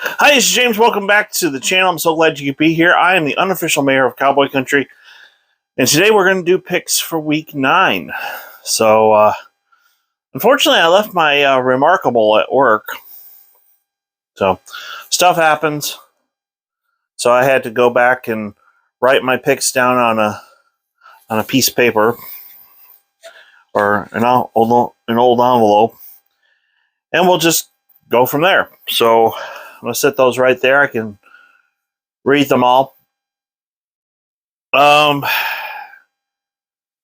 Hi, this is James. Welcome back to the channel. I'm so glad you could be here. I am the unofficial mayor of Cowboy Country, and today we're going to do picks for Week 9. So, unfortunately, I left my Remarkable at work. So, stuff happens. So I had to go back and write my picks down on a piece of paper or an old envelope, and we'll just go from there. So, I'm going to set those right there. I can read them all. Going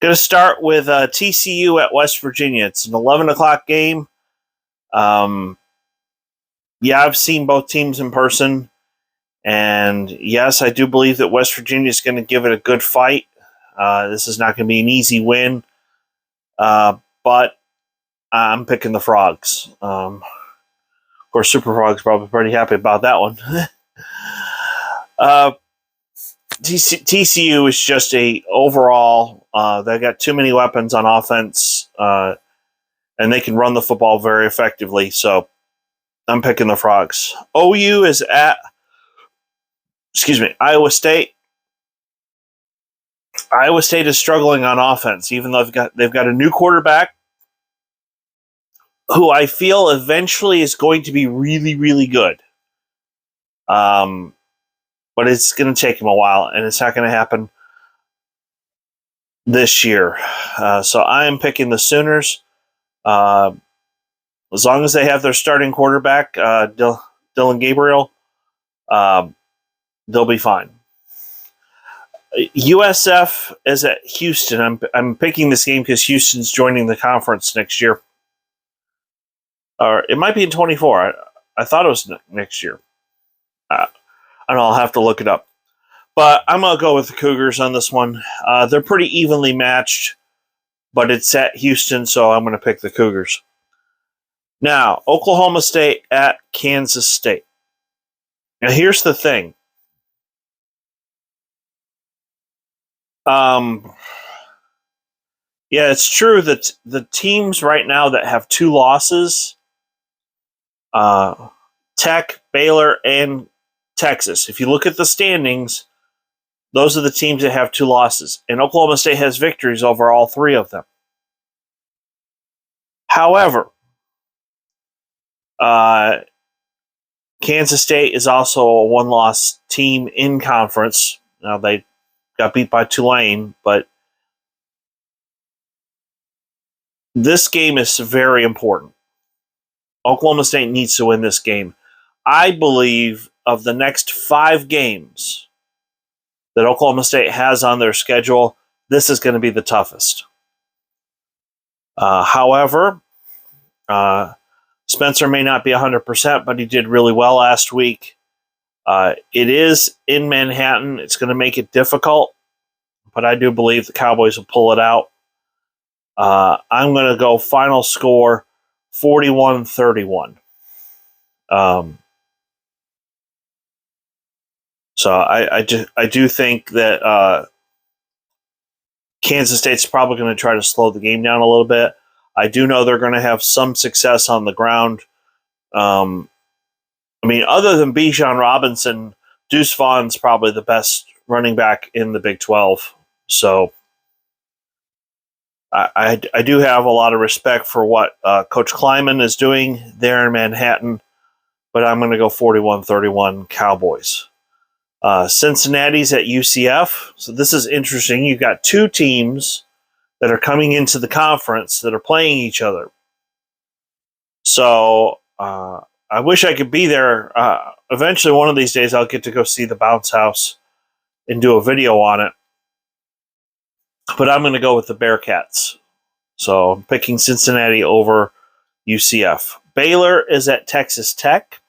to start with TCU at West Virginia. It's an 11 o'clock game. Yeah, I've seen both teams in person. And yes, I do believe that West Virginia is going to give it a good fight. This is not going to be an easy win. But I'm picking the Frogs. Of course, Super Frogs probably pretty happy about that one. TCU is just overall, they got too many weapons on offense, and they can run the football very effectively. So I'm picking the Frogs. OU is at, Iowa State. Iowa State is struggling on offense, even though they've got a new quarterback who I feel eventually is going to be really, really good. But it's going to take him a while, and it's not going to happen this year. So I am picking the Sooners. As long as they have their starting quarterback, Dylan Gabriel, they'll be fine. USF is at Houston. I'm picking this game because Houston's joining the conference next year. Or it might be in 24. I thought it was next year. I don't know. I'll have to look it up. But I'm going to go with the Cougars on this one. They're pretty evenly matched, but it's at Houston, so I'm going to pick the Cougars. Now, Oklahoma State at Kansas State. Now, here's the thing. Yeah, it's true that the teams right now that have 2 losses, Tech, Baylor, and Texas. If you look at the standings, those are the teams that have 2 losses. And Oklahoma State has victories over all 3 of them. However, Kansas State is also a 1-loss team in conference. Now, they got beat by Tulane, but this game is very important. Oklahoma State needs to win this game. I believe of the next 5 games that Oklahoma State has on their schedule, this is going to be the toughest. However, Spencer may not be 100%, but he did really well last week. It is in Manhattan. It's going to make it difficult, but I do believe the Cowboys will pull it out. I'm going to go final score 41-31. So I do think that Kansas State's probably going to try to slow the game down a little bit. I do know they're going to have some success on the ground. Other than Bijan Robinson, Deuce Vaughn's probably the best running back in the Big 12. So I do have a lot of respect for what Coach Kleiman is doing there in Manhattan, but I'm going to go 41-31 Cowboys. Cincinnati's at UCF. So this is interesting. You've got 2 teams that are coming into the conference that are playing each other. So I wish I could be there. Eventually, one of these days, I'll get to go see the Bounce House and do a video on it. But I'm going to go with the Bearcats. So I'm picking Cincinnati over UCF. Baylor is at Texas Tech.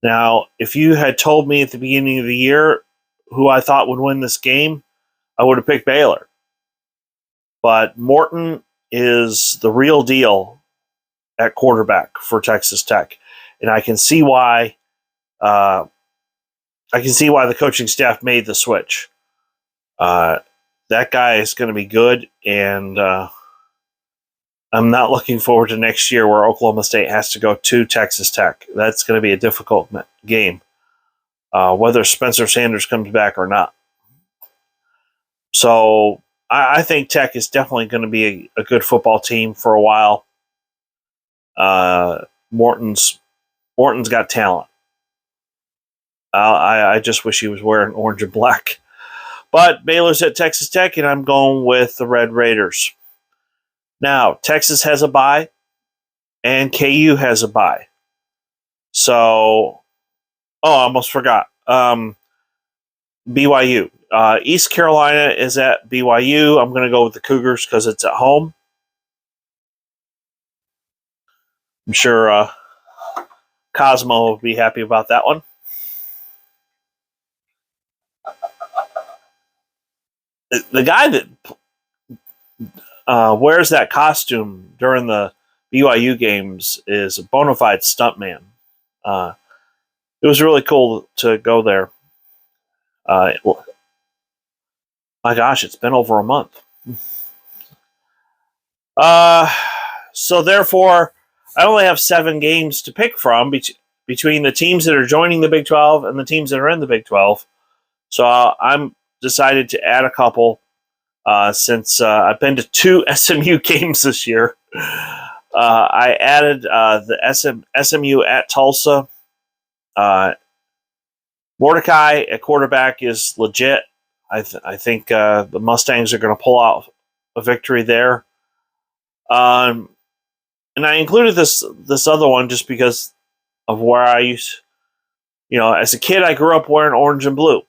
Now, if you had told me at the beginning of the year who I thought would win this game, I would have picked Baylor. But Morton is the real deal at quarterback for Texas Tech, and I can see why. The coaching staff made the switch. That guy is going to be good, and I'm not looking forward to next year where Oklahoma State has to go to Texas Tech. That's going to be a difficult game, whether Spencer Sanders comes back or not. So I think Tech is definitely going to be a good football team for a while. Morton's got talent. I just wish he was wearing orange and black. But Baylor's at Texas Tech, and I'm going with the Red Raiders. Now, Texas has a bye, and KU has a bye. So, I almost forgot. BYU. East Carolina is at BYU. I'm going to go with the Cougars because it's at home. I'm sure Cosmo will be happy about that one. The guy that wears that costume during the BYU games is a bona fide stuntman. It was really cool to go there. My gosh, it's been over a month. So therefore, I only have 7 games to pick from between the teams that are joining the Big 12 and the teams that are in the Big 12. So I'm decided to add a couple since I've been to 2 SMU games this year. I added the SMU at Tulsa. Mordecai at quarterback is legit. I think the Mustangs are going to pull out a victory there. And I included this other one just because of where I used. As a kid, I grew up wearing orange and blue.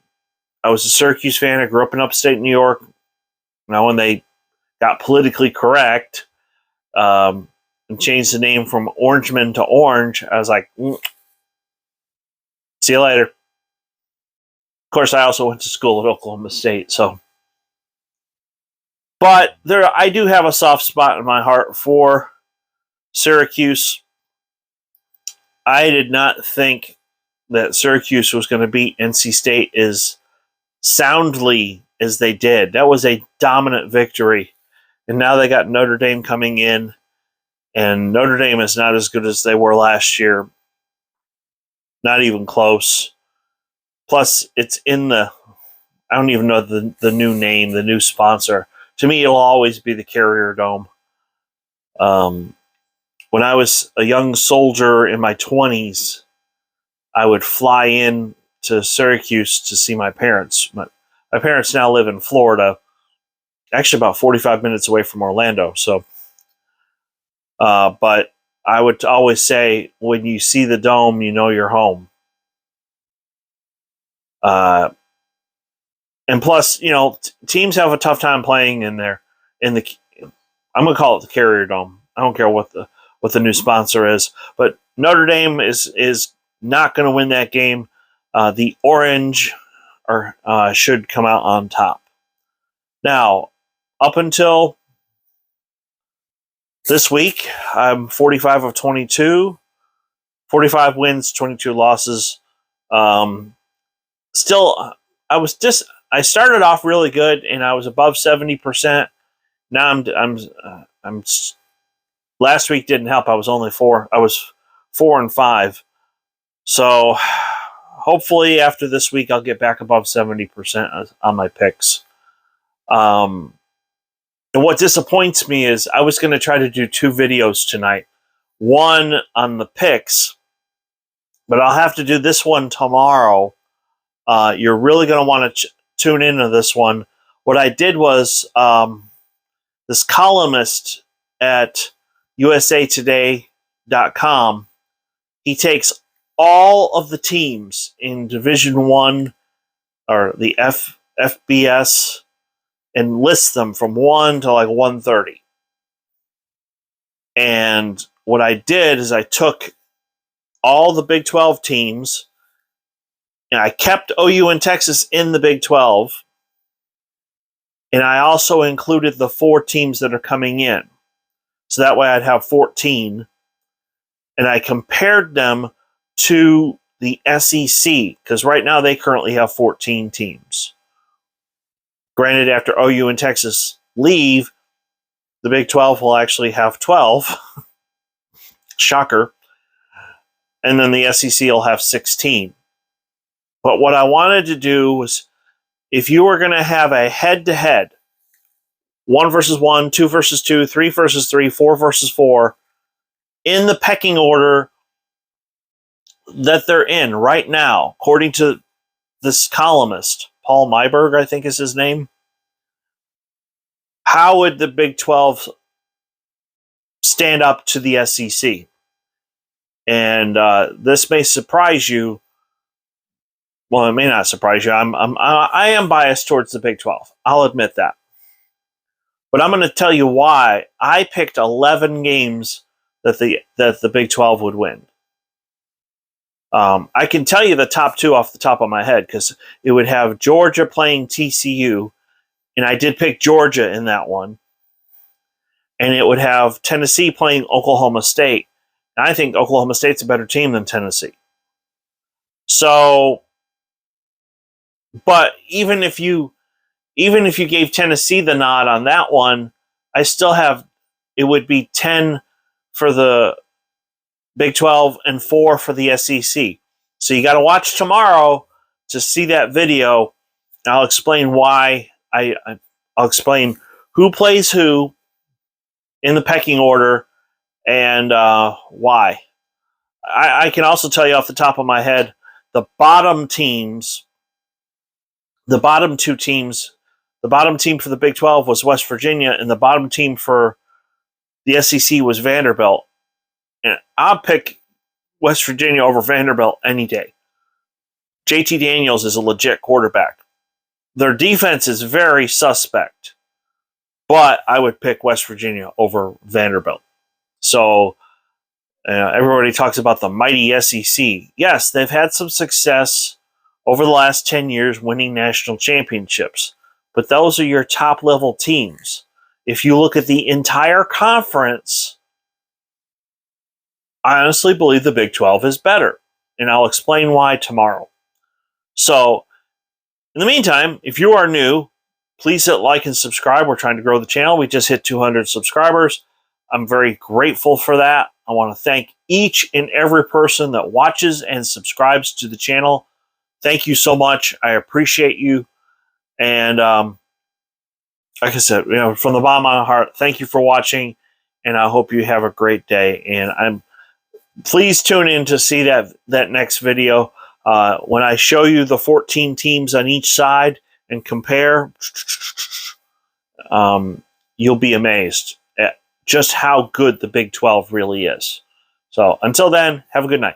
I was a Syracuse fan. I grew up in upstate New York. Now, when they got politically correct and changed the name from Orangeman to Orange, I was like, see you later. Of course, I also went to school at Oklahoma State, so. But I do have a soft spot in my heart for Syracuse. I did not think that Syracuse was going to beat NC State as soundly as they did. That was a dominant victory. And now they got Notre Dame coming in, and Notre Dame is not as good as they were last year. Not even close. Plus, it's in I don't even know the new name, the new sponsor. To me, it'll always be the Carrier Dome. When I was a young soldier in my 20s, I would fly in to Syracuse to see my parents. My parents now live in Florida, actually about 45 minutes away from Orlando. So, but I would always say, when you see the dome, you know you're home. And plus, teams have a tough time playing in there. I'm going to call it the Carrier Dome. I don't care what the new sponsor is, but Notre Dame is not going to win that game. The Orange should come out on top. Now, up until this week, I'm 45 of 22, 45 wins, 22 losses. Still, I started off really good, and I was above 70%. Now I'm last week didn't help. I was only 4. I was 4-5. So hopefully after this week, I'll get back above 70% on my picks. And what disappoints me is I was going to try to do 2 videos tonight. One on the picks, but I'll have to do this one tomorrow. You're really going to want to tune into this one. What I did was this columnist at usatoday.com, he takes all of the teams in Division 1 or the FBS and lists them from 1 to like 130. And what I did is I took all the Big 12 teams, and I kept OU and Texas in the Big 12, and I also included the 4 teams that are coming in. So that way I'd have 14, and I compared them to the SEC, because right now they currently have 14 teams. Granted, after OU and Texas leave, The Big 12 will actually have 12. Shocker. And then the SEC will have 16. But what I wanted to do was, if you were going to have a head-to-head, 1 versus 1, 2 versus 2, 3 versus 3, 4 versus 4, in the pecking order that they're in right now, according to this columnist, Paul Myberg, I think is his name, how would the Big 12 stand up to the SEC? And this may surprise you. Well, it may not surprise you. I am biased towards the Big 12. I'll admit that. But I'm going to tell you why I picked 11 games that the Big 12 would win. I can tell you the top 2 off the top of my head, because it would have Georgia playing TCU, and I did pick Georgia in that one. And it would have Tennessee playing Oklahoma State. And I think Oklahoma State's a better team than Tennessee. So, but even if you gave Tennessee the nod on that one, I still have, it would be 10 for the Big 12 and 4 for the SEC. So you got to watch tomorrow to see that video. I'll explain why. I'll explain who plays who in the pecking order and why. I can also tell you off the top of my head, the bottom teams, the bottom 2 teams, the bottom team for the Big 12 was West Virginia, and the bottom team for the SEC was Vanderbilt. And I'll pick West Virginia over Vanderbilt any day. JT Daniels is a legit quarterback. Their defense is very suspect, but I would pick West Virginia over Vanderbilt. So everybody talks about the mighty SEC. Yes, they've had some success over the last 10 years winning national championships, but those are your top-level teams. If you look at the entire conference, I honestly believe the Big 12 is better, and I'll explain why tomorrow. So, in the meantime, if you are new, please hit like and subscribe. We're trying to grow the channel. We just hit 200 subscribers. I'm very grateful for that. I want to thank each and every person that watches and subscribes to the channel. Thank you so much. I appreciate you. And like I said, from the bottom of my heart, thank you for watching, and I hope you have a great day. And please tune in to see that next video when I show you the 14 teams on each side and compare. You'll be amazed at just how good the Big 12 really is. So until then, have a good night.